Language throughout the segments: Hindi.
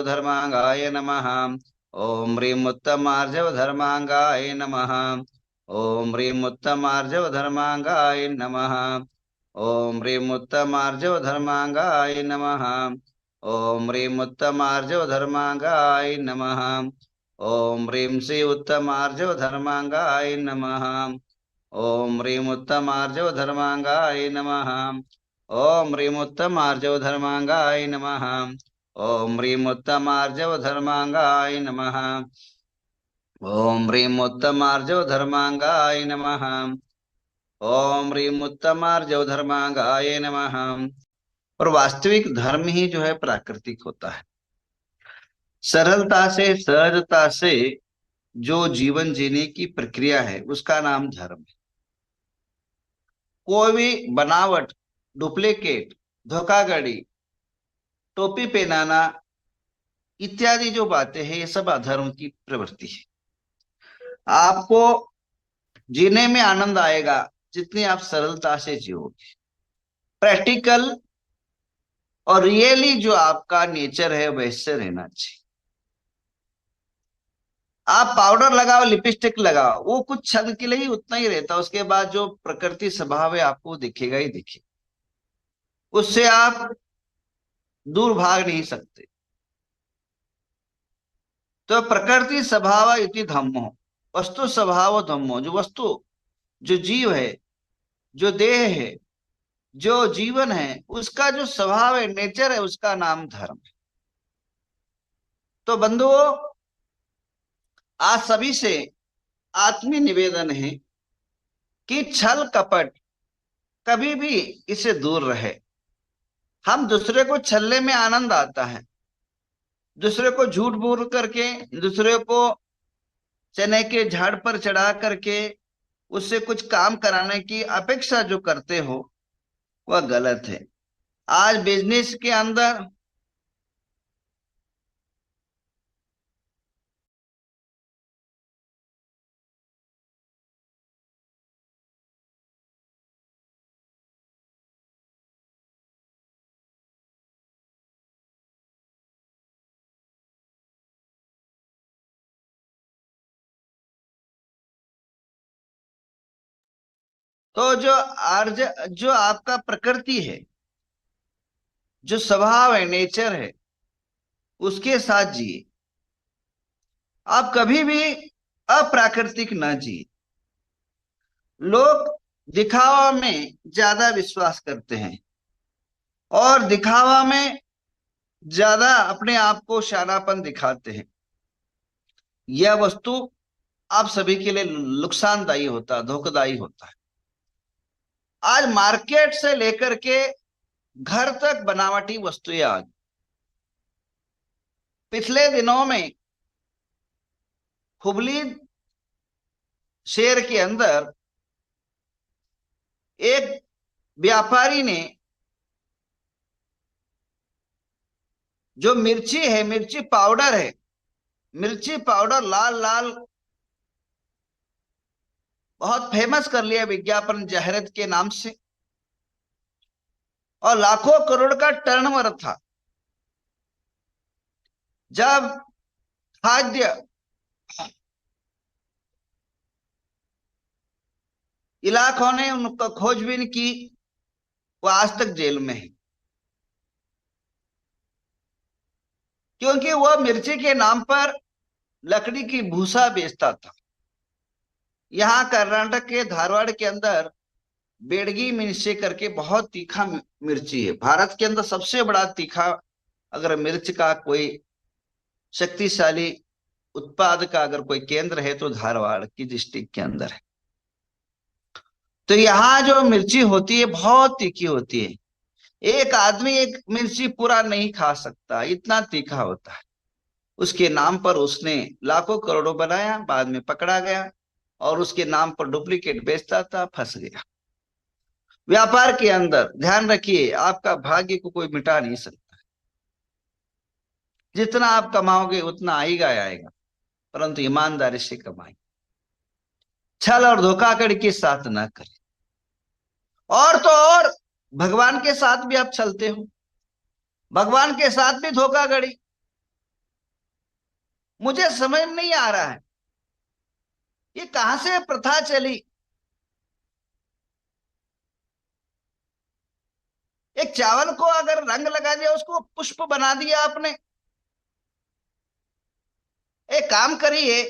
धर्मांगाय नमः। ओम ह्रीं उत्तमार्जव धर्मांगाय नमः। ओम ह्रीं उत्तमार्जव धर्मांगाय नमः। ओम ह्रीं उत्तमार्जव धर्मांगाय नमः। ओम ह्रीं उत्तमार्जव धर्मांगाय नमः। ओम ह्रीं श्री उत्तमार्जव धर्मांगाय नमः। ओम ह्रीं उत्तमार्जव धर्मांगाय नमः। ओम ह्रीं उत्तमार्जव धर्मांगाय नमः। ओम ह्रीं उत्तमार्जव धर्मांगाय नमः। ओम ह्रीं उत्तमार्जव धर्मांगाय नमः। ओम ह्रीं उत्तमार्जव धर्मांगाय नमः। और वास्तविक धर्म ही जो है प्राकृतिक होता है। सरलता से, सहजता से जो जीवन जीने की प्रक्रिया है उसका नाम धर्म है। कोई भी बनावट, डुप्लीकेट, धोखाधड़ी, टोपी पहनाना इत्यादि जो बातें हैं ये सब अधर्म की प्रवृत्ति है। आपको जीने में आनंद आएगा जितनी आप सरलता से जियोगे। प्रैक्टिकल और रियली जो आपका नेचर है वैसे रहना चाहिए। आप पाउडर लगाओ, लिपस्टिक लगाओ, वो कुछ क्षण के लिए ही उतना ही रहता है। उसके बाद जो प्रकृति स्वभाव है आपको दिखेगा ही दिखेगा, उससे आप दूर भाग नहीं सकते। तो प्रकृति स्वभाव इति धम्मो, वस्तु स्वभाव धम्मो। जो वस्तु, जो जीव है, जो देह है, जो जीवन है, उसका जो स्वभाव है, नेचर है, उसका नाम धर्म है। तो बंधुओं, आज सभी से आत्मीय निवेदन है कि छल कपट कभी भी इससे दूर रहे। हम दूसरे को छलने में आनंद आता है, दूसरे को झूठ बोल करके, दूसरे को चने के झाड़ पर चढ़ा करके उससे कुछ काम कराने की अपेक्षा जो करते हो वह गलत है। आज बिजनेस के अंदर तो जो आपका प्रकृति है, जो स्वभाव है, नेचर है, उसके साथ जिए। आप कभी भी अप्राकृतिक ना जिए। लोग दिखावा में ज्यादा विश्वास करते हैं और दिखावा में ज्यादा अपने आप को शानापन दिखाते हैं। यह वस्तु आप सभी के लिए नुकसानदायी होता है, धोखादायी होता है। आज मार्केट से लेकर के घर तक बनावटी वस्तुएं आ गई। पिछले दिनों में हुबली शहर के अंदर एक व्यापारी ने जो मिर्ची है, मिर्ची पाउडर है, मिर्ची पाउडर लाल लाल बहुत फेमस कर लिया विज्ञापन जाहिरात के नाम से, और लाखों करोड़ का टर्नओवर था। जब खाद्य इलाकों ने उनका खोजबीन की, वो आज तक जेल में है, क्योंकि वह मिर्ची के नाम पर लकड़ी की भूसा बेचता था। यहाँ कर्नाटक के धारवाड़ के अंदर बेडगी मिर्ची करके बहुत तीखा मिर्ची है। भारत के अंदर सबसे बड़ा तीखा अगर मिर्च का कोई शक्तिशाली उत्पाद का अगर कोई केंद्र है तो धारवाड़ की डिस्ट्रिक्ट के अंदर है। तो यहाँ जो मिर्ची होती है बहुत तीखी होती है। एक आदमी एक मिर्ची पूरा नहीं खा सकता, इतना तीखा होता है। उसके नाम पर उसने लाखों करोड़ों बनाया, बाद में पकड़ा गया और उसके नाम पर डुप्लीकेट बेचता था, फंस गया। व्यापार के अंदर ध्यान रखिए, आपका भाग्य को कोई मिटा नहीं सकता। जितना आप कमाओगे उतना आएगा आएगा, परंतु ईमानदारी से कमाएं। छल और धोखाधड़ी के साथ ना करें। और तो और भगवान के साथ भी आप चलते हो, भगवान के साथ भी धोखाधड़ी। मुझे समझ नहीं आ रहा है ये कहां से प्रथा चली। एक चावल को अगर रंग लगा दिया, उसको पुष्प बना दिया आपने। एक काम करिए,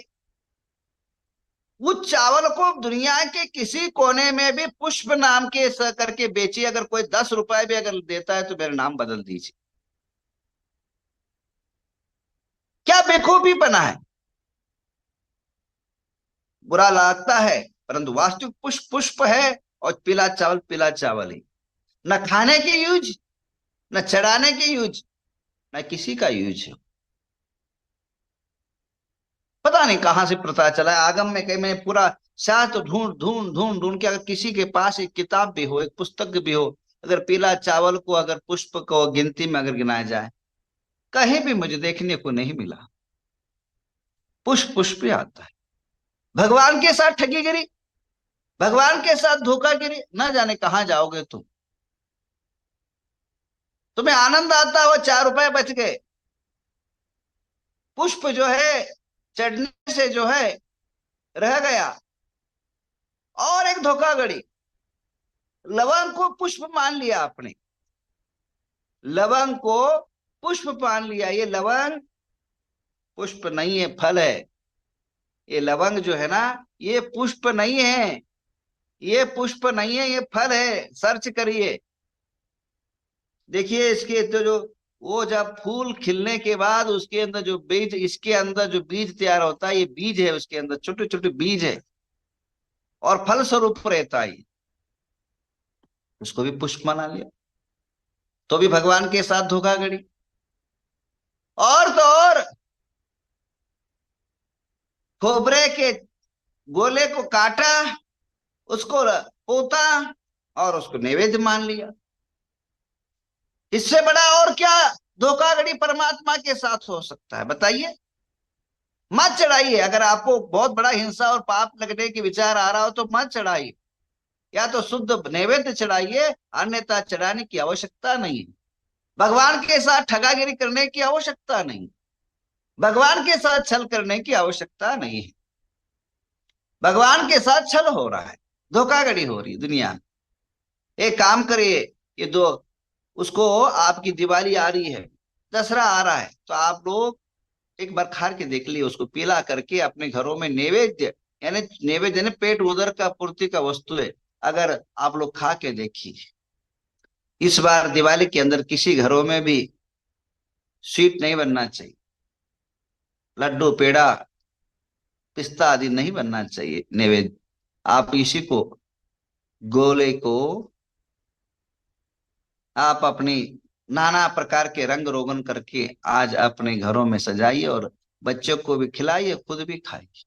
उस चावल को दुनिया के किसी कोने में भी पुष्प नाम के करके बेचिए। अगर कोई 10 रुपए भी अगर देता है तो मेरा नाम बदल दीजिए। क्या बेखूबी बना है। बुरा लगता है, परंतु वास्तविक पुष्प पुष्प है और पीला चावल है। न खाने की यूज, न चढ़ाने की यूज, न किसी का यूज है। पता नहीं कहां से प्रता चला है। आगम में कहीं मैं पूरा शास्त्र ढूंढ ढूंढ ढूंढ ढूंढ के, अगर किसी के पास एक किताब भी हो, एक पुस्तक भी हो, अगर पीला चावल को अगर पुष्प को गिनती में अगर गिनाया जाए, कहीं भी मुझे देखने को नहीं मिला। पुष्प पुष्प ही आता है। भगवान के साथ ठगीगिरी, भगवान के साथ धोखागिरी, न जाने कहां जाओगे तुम। तुम्हें आनंद आता हो 4 रुपए बच गए। पुष्प जो है चढ़ने से जो है रह गया। और एक धोखाधड़ी, लवंग को पुष्प मान लिया आपने। लवंग को पुष्प मान लिया। ये लवंग पुष्प नहीं है, फल है। ये लवंग जो है ना, ये पुष्प नहीं है। ये पुष्प नहीं है, ये फल है। सर्च करिए, देखिए इसके तो जो वो जब फूल खिलने के बाद उसके अंदर जो बीज, इसके अंदर जो बीज तैयार होता है, ये बीज है। उसके अंदर छोटे छोटे बीज है और फल स्वरूप रहता है। उसको भी पुष्प माना लिया, तो भी भगवान के साथ धोखाधड़ी। और तो और खोबरे के गोले को काटा, उसको पोता और उसको नैवेद्य मान लिया। इससे बड़ा और क्या धोखाधड़ी परमात्मा के साथ हो सकता है, बताइए। मत चढ़ाइए। अगर आपको बहुत बड़ा हिंसा और पाप लगने के विचार आ रहा हो तो मत चढ़ाइए। या तो शुद्ध नैवेद्य चढ़ाइए, अन्यथा चढ़ाने की आवश्यकता नहीं है। भगवान के साथ ठगागिरी करने की आवश्यकता नहीं, भगवान के साथ छल करने की आवश्यकता नहीं है। भगवान के साथ छल हो रहा है, धोखाधड़ी हो रही है दुनिया में। एक काम करिए, ये दो उसको, आपकी दिवाली आ रही है, दसरा आ रहा है, तो आप लोग एक बार खा के देख लिए उसको, पीला करके अपने घरों में नैवेद्य, यानी नैवेद्य यानी पेट उदर का पूर्ति का वस्तु है। अगर आप लोग खा के देखिए, इस बार दिवाली के अंदर किसी घरों में भी स्वीट नहीं बनना चाहिए। लड्डू पेड़ा पिस्ता आदि नहीं बनना चाहिए नैवेद्य। आप इसी को, गोले को आप अपनी नाना प्रकार के रंग रोगन करके आज अपने घरों में सजाइए और बच्चों को भी खिलाइए, खुद भी खाइए।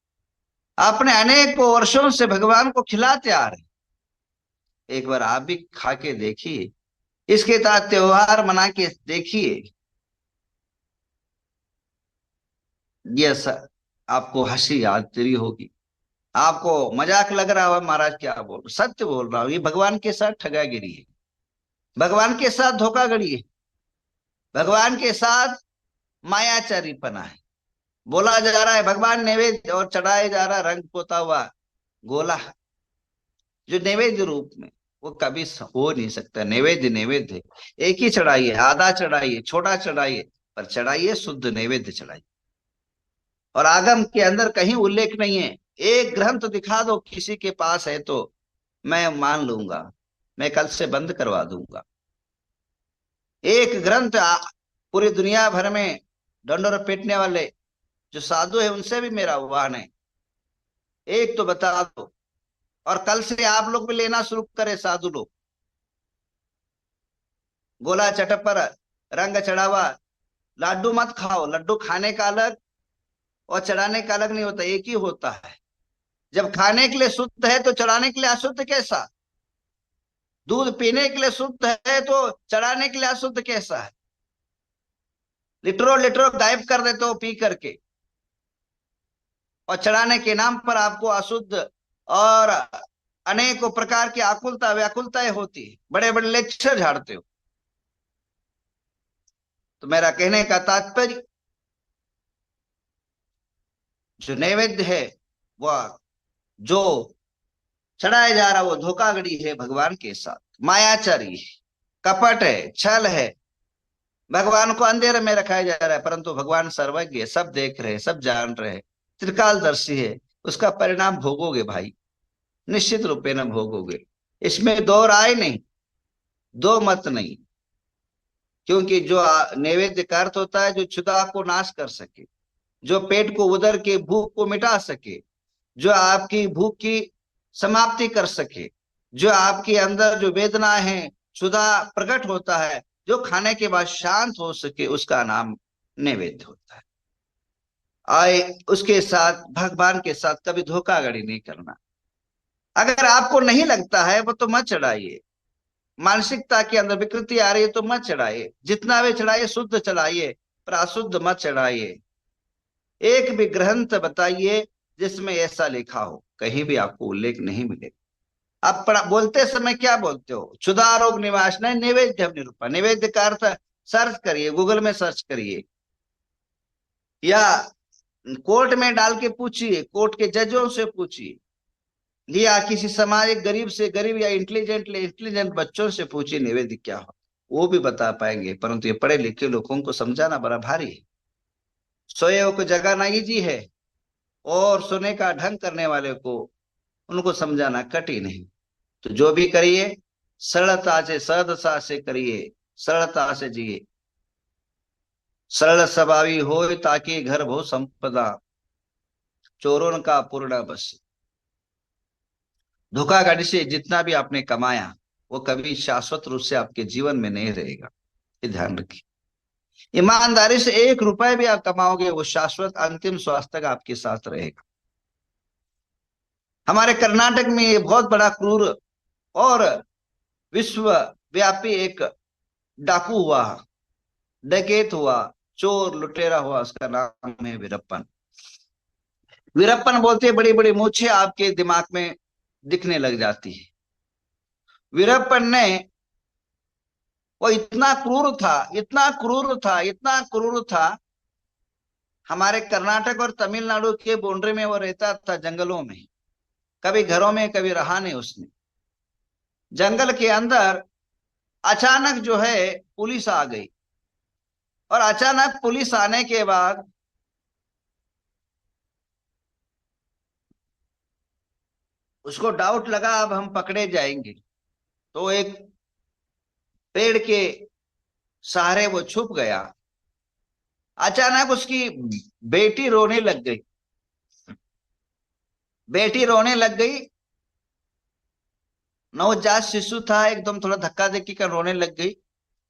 आपने अनेक वर्षों से भगवान को खिलाते आ रहे, एक बार आप भी खा के देखिए, इसके साथ त्योहार मना के देखिए। ये आपको हंसी आती होगी, आपको मजाक लग रहा हो, महाराज क्या बोल, सत्य बोल रहा हूं। ये भगवान के साथ ठगागिरी है, भगवान के साथ धोखाधड़ी है, भगवान के साथ मायाचारीपना है। बोला जा रहा है भगवान नैवेद्य, और चढ़ाया जा रहा रंग पोता हुआ गोला, जो नैवेद्य रूप में, वो कभी हो नहीं सकता। नैवेद्य नैवेद्य है। एक ही चढ़ाइए, आधा चढ़ाइए, छोटा चढ़ाइए, पर चढ़ाइए शुद्ध नैवेद्य चढ़ाइए। और आगम के अंदर कहीं उल्लेख नहीं है। एक ग्रंथ दिखा दो किसी के पास है तो मैं मान लूंगा, मैं कल से बंद करवा दूंगा। एक ग्रंथ पूरी दुनिया भर में डंडोर पीटने वाले जो साधु है उनसे भी मेरा आह्वान है, एक तो बता दो। और कल से आप लोग भी लेना शुरू करें साधु लोग। गोला चटक पर रंग चढ़ावा, लड्डू मत खाओ। लड्डू खाने का अलग और चढ़ाने का अलग नहीं होता, एक ही होता है। जब खाने के लिए शुद्ध है तो चढ़ाने के लिए अशुद्ध कैसा। दूध पीने के लिए शुद्ध है तो चढ़ाने के लिए अशुद्ध कैसा है। लिटरों लिटरों गायब कर देते हो पी करके, और चढ़ाने के नाम पर आपको अशुद्ध और अनेकों प्रकार की आकुलता व्याकुलताएं होती है। बड़े बड़े लेक्चर झाड़ते हो। तो मेरा कहने का तात्पर्य, जो नैवेद्य है वह जो चढ़ाया जा रहा वो धोखाधड़ी है भगवान के साथ, मायाचारी है, कपट है, छल है। भगवान को अंधेरे में रखाया जा रहा है, परंतु भगवान सर्वज्ञ है, सब देख रहे हैं, सब जान रहे हैं, त्रिकालदर्शी है। उसका परिणाम भोगोगे भाई, निश्चित रूपे न भोगोगे। इसमें दो राय नहीं, दो मत नहीं। क्योंकि जो नैवेद्य का अर्थ होता है जो क्षुधा को नाश कर सके, जो पेट को, उदर के भूख को मिटा सके, जो आपकी भूख की समाप्ति कर सके, जो आपके अंदर जो वेदना है, क्षुधा प्रकट होता है, जो खाने के बाद शांत हो सके, उसका नाम नैवेद्य होता है। आए उसके साथ, भगवान के साथ कभी धोखाधड़ी नहीं करना। अगर आपको नहीं लगता है वो तो मत चढ़ाइए। मानसिकता के अंदर विकृति आ रही है तो मत चढ़ाइए, जितना भी चढ़ाइए शुद्ध चढ़ाइए, पर अशुद्ध मत चढ़ाइए। एक भी ग्रंथ बताइए जिसमें ऐसा लिखा हो, कहीं भी आपको उल्लेख नहीं मिलेगा। आप पढ़ा बोलते समय क्या बोलते हो? क्षुधा रोग निवास नहीं, नैवेद्य निरूपण। नैवेद्य का अर्थ सर्च करिए, गूगल में सर्च करिए, या कोर्ट में डाल के पूछिए, कोर्ट के जजों से पूछिए, या किसी समाज गरीब से गरीब या इंटेलिजेंट बच्चों से पूछिए नैवेद्य क्या हो, वो भी बता पाएंगे। परंतु ये पढ़े लिखे लोगों को समझाना बड़ा भारी है। सोए को जगाना इजी है, और सोने का ढंग करने वाले को, उनको समझाना कठिन है। तो जो भी करिए सरलता से, सहजता से करिए, सरलता से जिए। सरल स्वभावी हो ताकि घर भो संपदा, चोरों का पूर्ण बस। धोखाधड़ी से जितना भी आपने कमाया वो कभी शाश्वत रूप से आपके जीवन में नहीं रहेगा, ये ध्यान रखिए। ईमानदारी से 1 रुपए भी आप कमाओगे वो शाश्वत अंतिम श्वास तक आपके साथ रहेगा। हमारे कर्नाटक में ये बहुत बड़ा क्रूर और विश्वव्यापी एक डाकू हुआ, डकैत हुआ, चोर लुटेरा हुआ, उसका नाम है वीरप्पन। वीरप्पन बोलते बड़ी बड़ी मूछें आपके दिमाग में दिखने लग जाती है। वीरप्पन ने, वो इतना क्रूर था, इतना क्रूर था, इतना क्रूर था। हमारे कर्नाटक और तमिलनाडु के बाउंड्री में वो रहता था, जंगलों में, कभी घरों में कभी रहा नहीं उसने। जंगल के अंदर अचानक जो है पुलिस आ गई, और अचानक पुलिस आने के बाद उसको डाउट लगा अब हम पकड़े जाएंगे। तो एक पेड़ के सहारे वो छुप गया। अचानक उसकी बेटी रोने लग गई, बेटी रोने लग गई। नवजात शिशु था, एकदम थोड़ा धक्का धक्की कर रोने लग गई।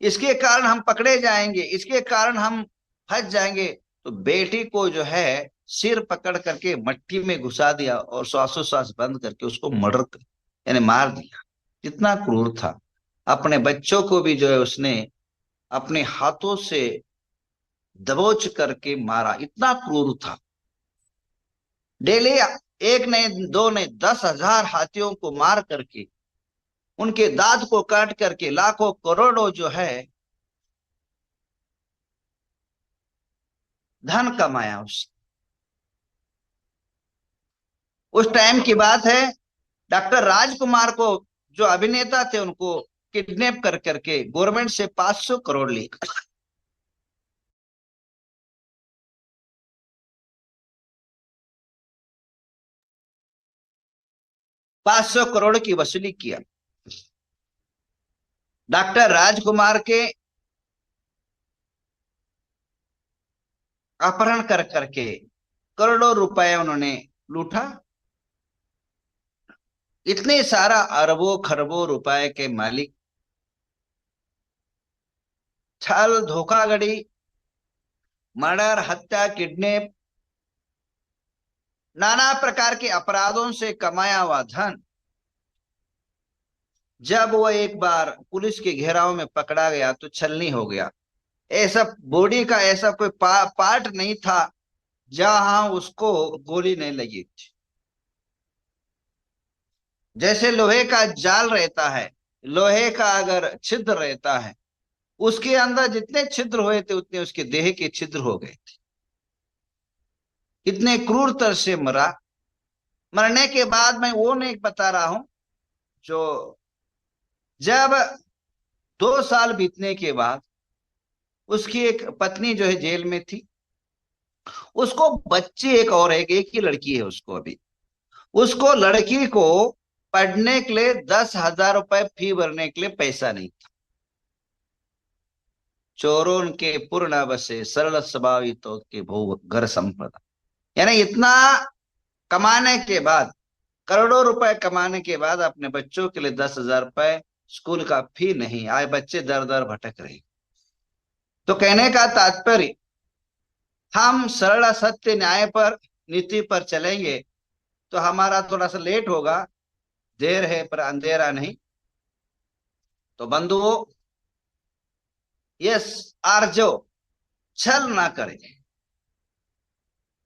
इसके कारण हम पकड़े जाएंगे, इसके कारण हम फंस जाएंगे। तो बेटी को जो है सिर पकड़ करके मट्टी में घुसा दिया, और श्वासोश्वास बंद करके उसको मर्डर यानी मार दिया। कितना क्रूर था। अपने बच्चों को भी जो है उसने अपने हाथों से दबोच करके मारा, इतना क्रूर था। डेली एक नहीं, दो नहीं, 10,000 हाथियों को मार करके, उनके दांत को काट करके लाखों करोड़ों जो है धन कमाया उस टाइम की बात है। डॉक्टर राजकुमार को, जो अभिनेता थे, उनको किडनैप कर करके गवर्नमेंट से 500 करोड़ ली, 500 करोड़ की वसूली किया। डॉक्टर राजकुमार के अपहरण कर करके करोड़ों रुपए उन्होंने लूटा। इतने सारा अरबों खरबों रुपए के मालिक, छल धोखाधड़ी, मर्डर, हत्या, किडनैप, नाना प्रकार के अपराधों से कमाया हुआ धन, जब वो एक बार पुलिस के घेराव में पकड़ा गया तो छलनी हो गया। ऐसा बॉडी का ऐसा कोई पार्ट नहीं था जहां उसको गोली नहीं लगी थी। जैसे लोहे का जाल रहता है, लोहे का अगर छिद्र रहता है, उसके अंदर जितने छिद्र हुए थे उतने उसके देह के छिद्र हो गए थे। कितने क्रूरतर से मरा। मरने के बाद मैं वो नहीं बता रहा हूं जो जब 2 साल बीतने के बाद उसकी एक पत्नी जो है जेल में थी, उसको बच्ची एक और है, एक ही लड़की है उसको अभी। उसको लड़की को पढ़ने के लिए 10,000 रुपए फी भरने के लिए पैसा नहीं था। चोरों के पूर्ण बसे सरल स्वभावितों के भोग घर संपदा। यानी इतना कमाने के बाद, करोड़ों रुपए कमाने के बाद अपने बच्चों के लिए 10,000 रुपए स्कूल का फी नहीं आए, बच्चे दर दर भटक रहे। तो कहने का तात्पर्य, हम सरल सत्य न्याय पर, नीति पर चलेंगे तो हमारा थोड़ा सा लेट होगा, देर है पर अंधेरा नहीं। तो बंधुओं, यस, आर्जव, छल ना करें।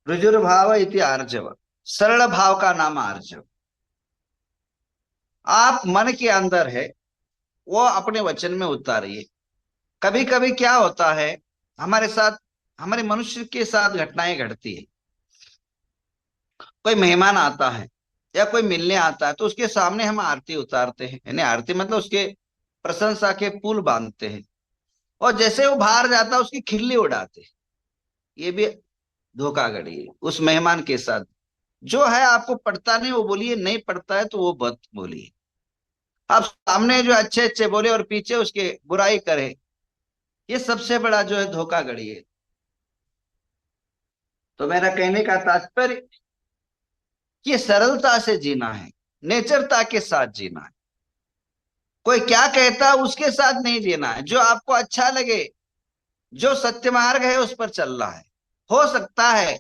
रुजुर्भाव इति आर्जव, सरल भाव का नाम आर्जव। आप मन के अंदर है वो अपने वचन में उतारिए। कभी कभी क्या होता है हमारे साथ, हमारे मनुष्य के साथ घटनाएं घटती है। कोई मेहमान आता है या कोई मिलने आता है तो उसके सामने हम आरती उतारते हैं, यानी आरती मतलब उसके प्रशंसा के पुल बांधते हैं, और जैसे वो बाहर जाता है उसकी खिल्ली उड़ाते हैं। ये भी धोखाधड़ी है उस मेहमान के साथ। जो है आपको पढ़ता नहीं वो बोलिए, नहीं पढ़ता है तो वो मत बोलिए। आप सामने जो अच्छे अच्छे बोले और पीछे उसके बुराई करे, ये सबसे बड़ा जो है धोखाधड़ी है। तो मेरा कहने का तात्पर्य, ये सरलता से जीना है, नेचरता के साथ जीना है। कोई क्या कहता है उसके साथ नहीं जीना है। जो आपको अच्छा लगे, जो सत्य मार्ग है उस पर चलना है। हो सकता है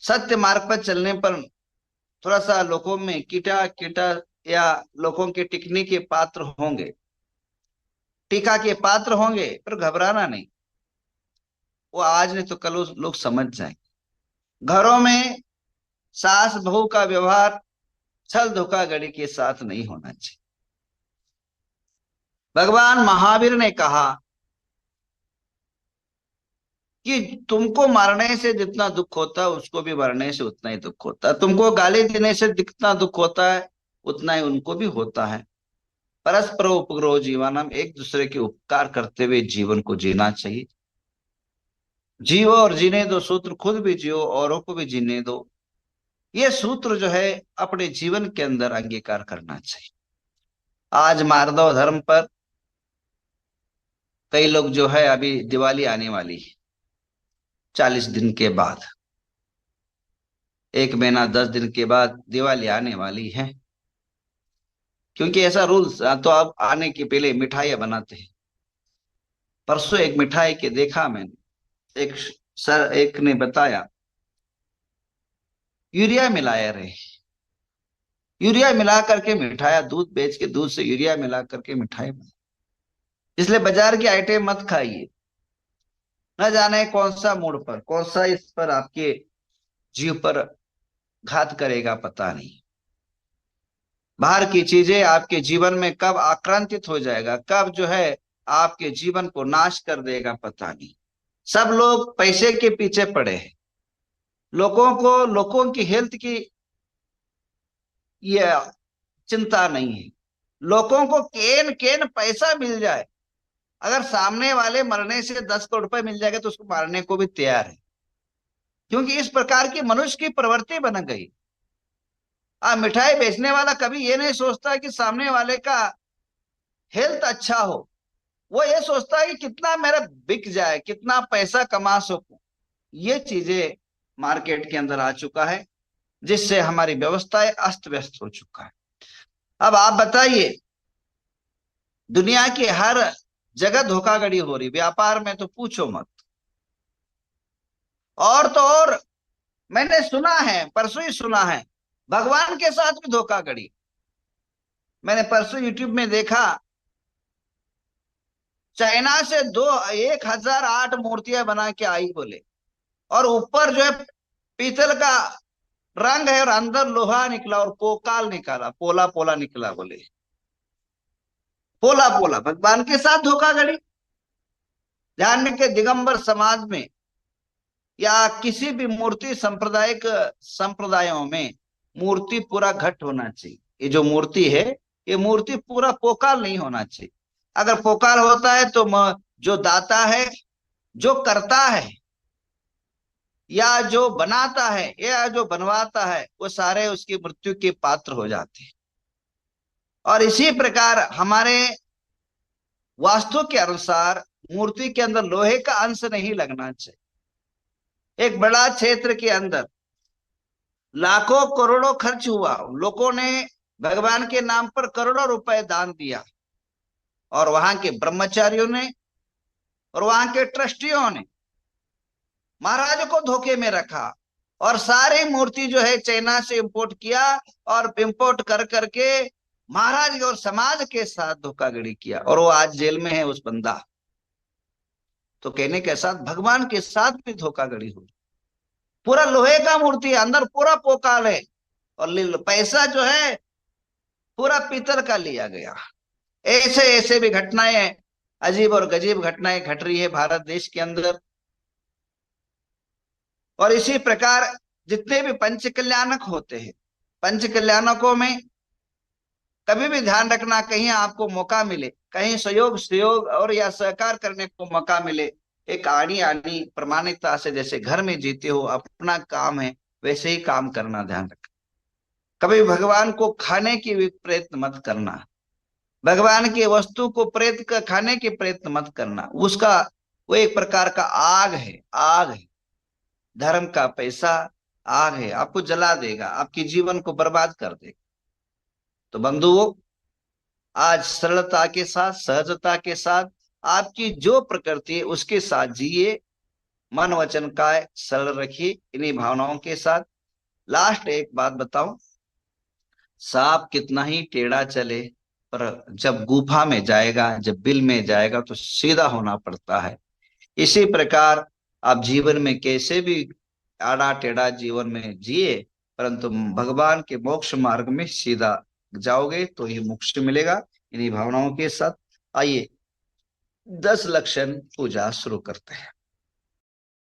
सत्य मार्ग पर चलने पर थोड़ा सा लोगों में कीटा कीटा या लोगों के टिकने के पात्र होंगे, टीका के पात्र होंगे, पर घबराना नहीं। वो आज नहीं तो कल उस लोग समझ जाएंगे। घरों में सास बहू का व्यवहार छल धोखाधड़ी के साथ नहीं होना चाहिए। भगवान महावीर ने कहा कि तुमको मारने से जितना दुख होता है उसको भी मरने से उतना ही दुख होता है, तुमको गाली देने से जितना दुख होता है उतना ही उनको भी होता है। परस्पर उपग्रह जीवनम, एक दूसरे के उपकार करते हुए जीवन को जीना चाहिए। जियो और जीने दो सूत्र, खुद भी जियो औरों को भी जीने दो, ये सूत्र जो है अपने जीवन के अंदर अंगीकार करना चाहिए। आज माधव धर्म पर कई लोग जो है, अभी दिवाली आने वाली है 40 दिन के बाद, 1 महीना 10 दिन के बाद दिवाली आने वाली है। क्योंकि ऐसा रूल्स, तो अब आने के पहले मिठाइयां बनाते हैं। परसों एक मिठाई के देखा मैंने, एक सर एक ने बताया यूरिया मिलाया रहे, यूरिया मिला करके मिठाइयां, दूध बेच के दूध से यूरिया मिला करके मिठाई बना। इसलिए बाजार की आइटम मत खाइए, न जाने कौन सा मूड पर, कौन सा इस पर आपके जीव पर घात करेगा पता नहीं। बाहर की चीजें आपके जीवन में कब आक्रांतित हो जाएगा, कब जो है आपके जीवन को नाश कर देगा पता नहीं। सब लोग पैसे के पीछे पड़े हैं। लोगों को लोगों की हेल्थ की ये चिंता नहीं है। लोगों को केन केन पैसा मिल जाए, अगर सामने वाले मरने से 10 करोड़ रुपए मिल जाएगा तो उसको मारने को भी तैयार है। क्योंकि इस प्रकार की मनुष्य की प्रवृत्ति बन गई। मिठाई बेचने वाला कभी ये नहीं सोचता कि सामने वाले का हेल्थ अच्छा हो। वो ये सोचता है कि कितना मेरा बिक जाए, कितना पैसा कमा सकूं। ये चीजें मार्केट के अंदर आ चुका है, जिससे हमारी व्यवस्थाएं अस्त व्यस्त हो चुका है। अब आप बताइए, दुनिया की हर जगह धोखाधड़ी हो रही, व्यापार में तो पूछो मत। और तो और मैंने सुना है, परसों ही सुना है, भगवान के साथ भी धोखाधड़ी। मैंने परसों यूट्यूब में देखा, चाइना से 1,008 मूर्तियां बना के आई बोले, और ऊपर जो है पीतल का रंग है और अंदर लोहा निकला और पोकाल निकाला, पोला पोला निकला बोले। पोला पोला भगवान के साथ धोखाधड़ी। ध्यान में के दिगंबर समाज में या किसी भी मूर्ति सांप्रदायिक संप्रदायों में मूर्ति पूरा घट होना चाहिए। ये जो मूर्ति है, ये मूर्ति पूरा पोकाल नहीं होना चाहिए। अगर पोकाल होता है तो जो दाता है, जो करता है, या जो बनाता है या जो बनवाता है, वो सारे उसकी मृत्यु के पात्र हो जाते हैं। और इसी प्रकार हमारे वास्तु के अनुसार मूर्ति के अंदर लोहे का अंश नहीं लगना चाहिए। एक बड़ा क्षेत्र के अंदर लाखों करोड़ों खर्च हुआ, लोगों ने भगवान के नाम पर करोड़ों रुपए दान दिया, और वहां के ब्रह्मचारियों ने और वहां के ट्रस्टियों ने महाराज को धोखे में रखा, और सारी मूर्ति जो है चाइना से इंपोर्ट किया, और इंपोर्ट कर करके महाराज और समाज के साथ धोखाधड़ी किया, और वो आज जेल में है उस बंदा। तो कहने के साथ भगवान के साथ भी धोखाधड़ी हुई। पूरा लोहे का मूर्ति है, अंदर पूरा पोकाल है, और पैसा जो है पूरा पीतल का लिया गया। ऐसे ऐसे भी घटनाएं, अजीब और गजीब घटनाएं घट रही है भारत देश के अंदर। और इसी प्रकार जितने भी पंच कल्याणक होते हैं, पंच कल्याणकों में कभी भी ध्यान रखना, कहीं आपको मौका मिले, कहीं सहयोग और या सहकार करने को मौका मिले, एक आनी आनी प्रमाणिकता से, जैसे घर में जीते हो, अपना काम है वैसे ही काम करना, ध्यान रखना। कभी भगवान को खाने की भी प्रयत्न मत करना, भगवान की वस्तु को खाने के प्रयत्न मत करना। उसका वो एक प्रकार का आग है, आग है, धर्म का पैसा आग है, आपको जला देगा, आपके जीवन को बर्बाद कर देगा। तो बंधुओं, आज सरलता के साथ, सहजता के साथ, आपकी जो प्रकृति है उसके साथ जिए, मन वचन काय सरल रखिए, इन्हीं भावनाओं के साथ। लास्ट एक बात बताऊं, सांप कितना ही टेढ़ा चले, पर जब गुफा में जाएगा, जब बिल में जाएगा, तो सीधा होना पड़ता है। इसी प्रकार आप जीवन में कैसे भी आड़ा टेढ़ा जीवन में जिए, परंतु भगवान के मोक्ष मार्ग में सीधा जाओगे तो ही मोक्ष मिलेगा। इन्हीं भावनाओं के साथ आइए 10 लक्षण पूजा शुरू करते हैं।